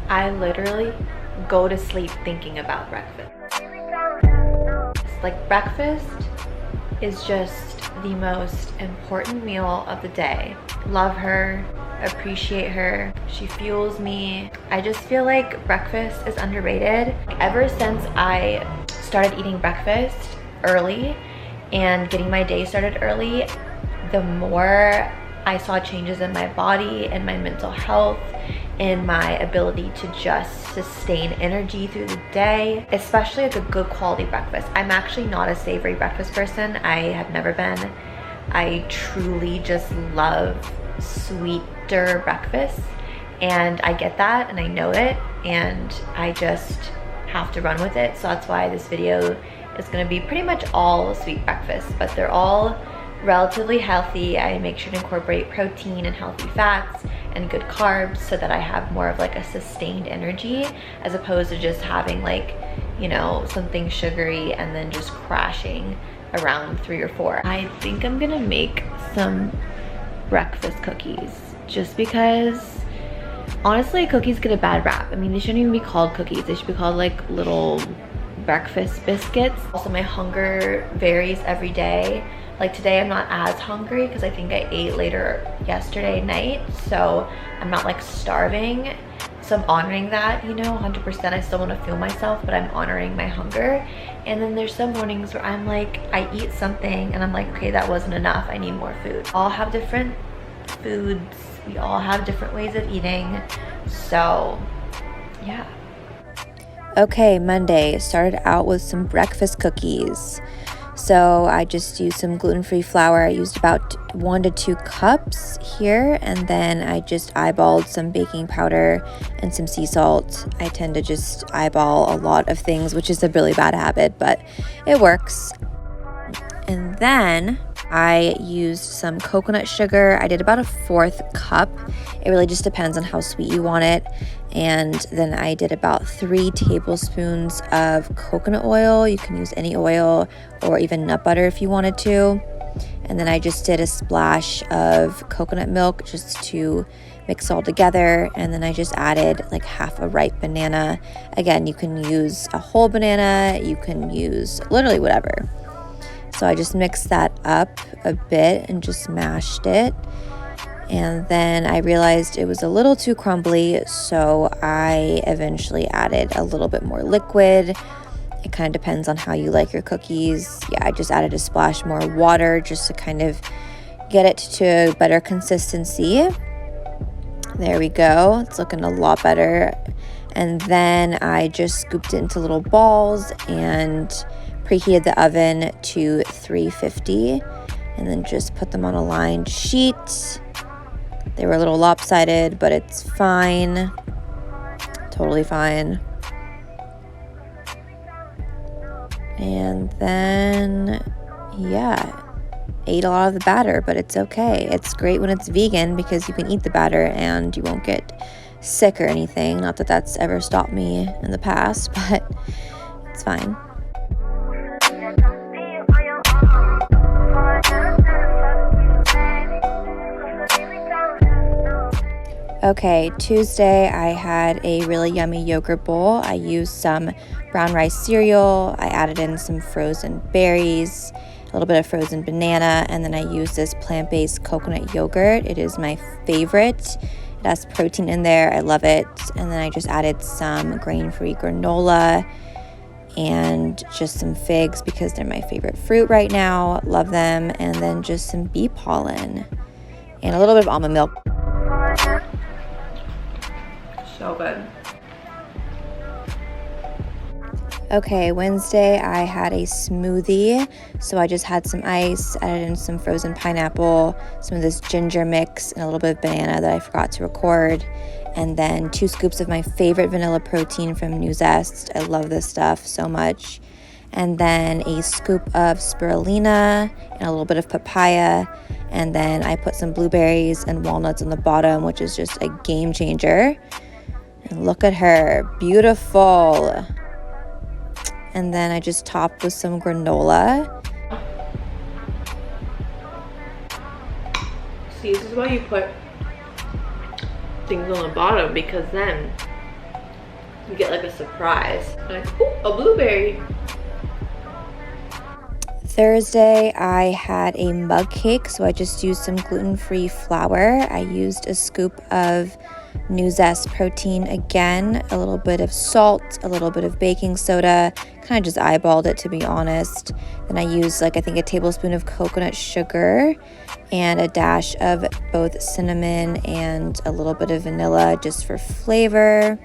I literally go to sleep thinking about breakfast. Like, breakfast is just the most important meal of the day. Love her, appreciate her, she fuels me. I just feel like breakfast is underrated. Ever since I started eating breakfast early and getting my day started early, the more I saw changes in my body and my mental health, in my ability to just sustain energy through the day, especially like a good quality breakfast. I'm actually not a savory breakfast person. I have never been. I truly just love sweeter breakfast, and I get that and I know it, and I just have to run with it. So that's why this video is going to be pretty much all sweet breakfast, but they're all relatively healthy. I make sure to incorporate protein and healthy fats and good carbs so that I have more of like a sustained energy, as opposed to just having like, you know, something sugary and then just crashing around 3 or 4. I think I'm gonna make some breakfast cookies just because honestly cookies get a bad rap. I mean, they shouldn't even be called cookies. They should be called like little breakfast biscuits. Also, my hunger varies every day. Like today I'm not as hungry because I think I ate later yesterday night, so I'm not like starving. So I'm honoring that, you know, 100%. I still want to fuel myself, but I'm honoring my hunger. And then there's some mornings where I'm like, I eat something and I'm like, okay, that wasn't enough, I need more food. We all have different foods, we all have different ways of eating, so yeah. Okay, Monday, started out with some breakfast cookies. So I just used some gluten-free flour. I used about 1 to 2 cups here, and then I just eyeballed some baking powder and some sea salt. I tend to just eyeball a lot of things, which is a really bad habit, but it works. And then I used some coconut sugar. I did about a 1/4 cup. It really just depends on how sweet you want it. And then I did about 3 tablespoons of coconut oil. You can use any oil or even nut butter if you wanted to. And then I just did a splash of coconut milk just to mix all together. And then I just added like half a ripe banana. Again, you can use a whole banana, you can use literally whatever. So I just mixed that up a bit and just mashed it. And then I realized it was a little too crumbly, so I eventually added a little bit more liquid. It kind of depends on how you like your cookies. Yeah, I just added a splash more water just to kind of get it to a better consistency. There we go. It's looking a lot better. And then I just scooped it into little balls and preheated the oven to 350, and then just put them on a lined sheet. They were a little lopsided, but it's fine. Totally fine. And then, yeah, ate a lot of the batter, but it's okay. It's great when it's vegan because you can eat the batter and you won't get sick or anything. Not that that's ever stopped me in the past, but it's fine. Okay, Tuesday I had a really yummy yogurt bowl. I used some brown rice cereal. I added in some frozen berries, a little bit of frozen banana, and then I used this plant-based coconut yogurt. It is my favorite. It has protein in there. I love it. And then I just added some grain-free granola and just some figs because they're my favorite fruit right now. Love them. And then just some bee pollen and a little bit of almond milk. So good. Okay, Wednesday I had a smoothie. So I just had some ice, added in some frozen pineapple, some of this ginger mix, and a little bit of banana that I forgot to record. And then 2 scoops of my favorite vanilla protein from New Zest. I love this stuff so much. And then a scoop of spirulina and a little bit of papaya. And then I put some blueberries and walnuts on the bottom, which is just a game changer. And look at her, beautiful. And then I just topped with some granola. See, this is why you put things on the bottom, because then you get like a surprise. Like, ooh, a blueberry. Thursday, I had a mug cake, so I just used some gluten-free flour. I used a scoop of New Zest protein again, a little bit of salt, a little bit of baking soda, kind of just eyeballed it to be honest. Then I used like I think a tablespoon of coconut sugar and a dash of both cinnamon and a little bit of vanilla just for flavor.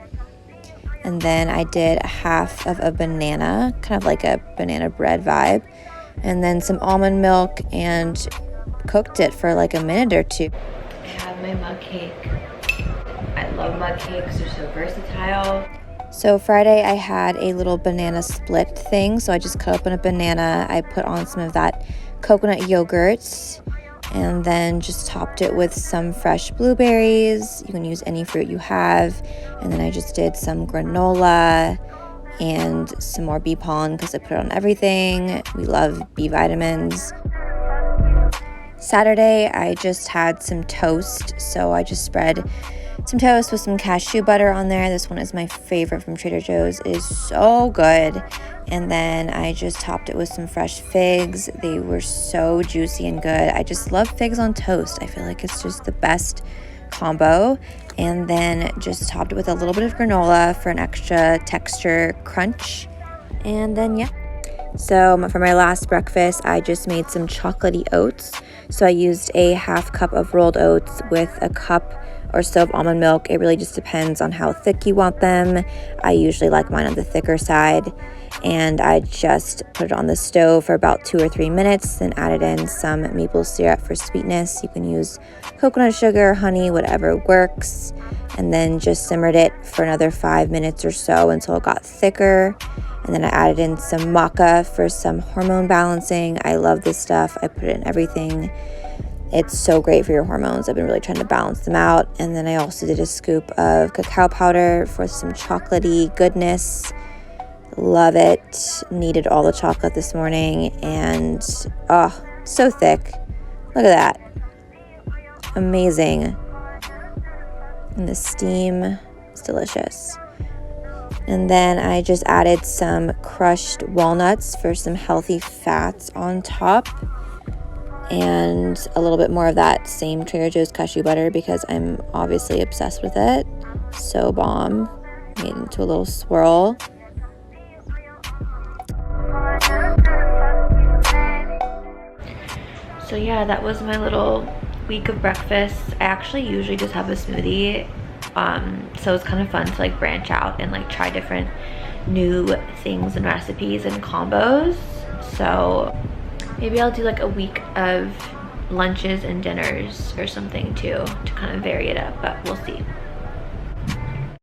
And then I did half of a banana, kind of like a banana bread vibe. And then some almond milk and cooked it for like a minute or two. I have my mug cake. I love mug cakes, they're so versatile. So Friday I had a little banana split thing. So I just cut open a banana. I put on some of that coconut yogurt and then just topped it with some fresh blueberries. You can use any fruit you have. And then I just did some granola and some more bee pollen because I put it on everything. We love B vitamins. Saturday, I just had some toast. So I just spread some toast with some cashew butter on there. This one is my favorite from Trader Joe's. It is so good. And then I just topped it with some fresh figs. They were so juicy and good. I just love figs on toast. I feel like it's just the best combo. And then just topped it with a little bit of granola for an extra texture crunch. And then yeah. So for my last breakfast, I just made some chocolatey oats. So I used a half cup of rolled oats with a cup or so of almond milk. It really just depends on how thick you want them. I usually like mine on the thicker side. And I just put it on the stove for about 2 or 3 minutes, then added in some maple syrup for sweetness. You can use coconut sugar, honey, whatever works. And then just simmered it for another 5 minutes or so until it got thicker. And then I added in some maca for some hormone balancing. I love this stuff. I put it in everything. It's so great for your hormones. I've been really trying to balance them out. And then I also did a scoop of cacao powder for some chocolatey goodness. Love it. Needed all the chocolate this morning. And oh, so thick. Look at that. Amazing. And the steam is delicious. And then I just added some crushed walnuts for some healthy fats on top. And a little bit more of that same Trader Joe's cashew butter because I'm obviously obsessed with it. So bomb. Made into a little swirl. So yeah, that was my little week of breakfast. I actually usually just have a smoothie. So it's kind of fun to like branch out and like try different new things and recipes and combos. So maybe I'll do like a week of lunches and dinners or something too to kind of vary it up, but we'll see.